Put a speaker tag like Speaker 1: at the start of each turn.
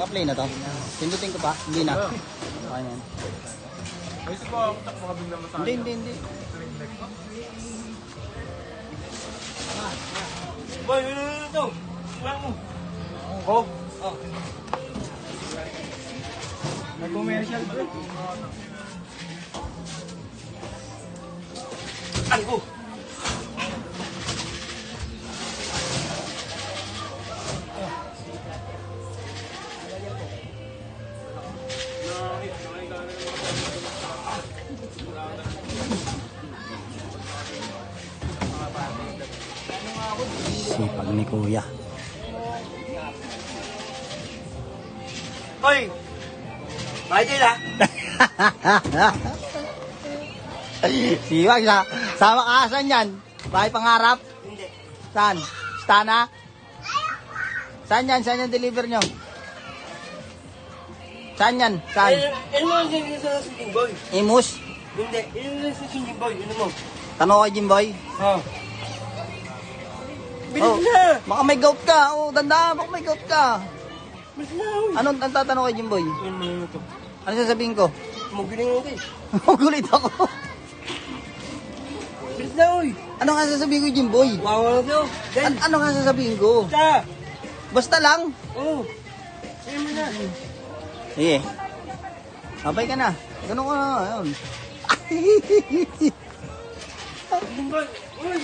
Speaker 1: Naka-play na to. Pindutin ko pa. Hindi na. Okay na yan.
Speaker 2: Ay, ito ba? Takbo ka bigla masaya.
Speaker 1: Hindi.
Speaker 2: Boy, ito. Wala mo. Oh. May commercial ba? Ay, oh.
Speaker 1: Sipag ni Kuya.
Speaker 2: Hoy! Bakit yun ha?
Speaker 1: Sipag sa sama ka saan yan? Bahay pangarap?
Speaker 2: Hindi.
Speaker 1: Saan? Stana? Saan yan? Saan yung deliver nyo? Saan yan? Saan?
Speaker 2: Ano mo ang ganyan sa Singing Boy?
Speaker 1: Imus?
Speaker 2: Hindi. Ano sa Singing Boy? Ano mo?
Speaker 1: Tanong kay Jimboy?
Speaker 2: Oh. Bilis
Speaker 1: Oh,
Speaker 2: na!
Speaker 1: baka may gout ka. Oh, dandaan. Baka may gout ka.
Speaker 2: Bilis na! Uy!
Speaker 1: Anong ang tatanong kay Jimboy?
Speaker 2: Ano mo ito?
Speaker 1: Ano sasabihin ko?
Speaker 2: Magiling ako eh.
Speaker 1: Magulit ako.
Speaker 2: Bilis na uy!
Speaker 1: Ano nga sasabihin ko kay Jimboy?
Speaker 2: Wawa na ito.
Speaker 1: Ano nga sasabihin ko?
Speaker 2: Basta!
Speaker 1: Basta lang.
Speaker 2: Oo. Sige mo na.
Speaker 1: Sige. Abay ka na. Ganun ka na. Ayun.
Speaker 2: Singing Boy! Uy!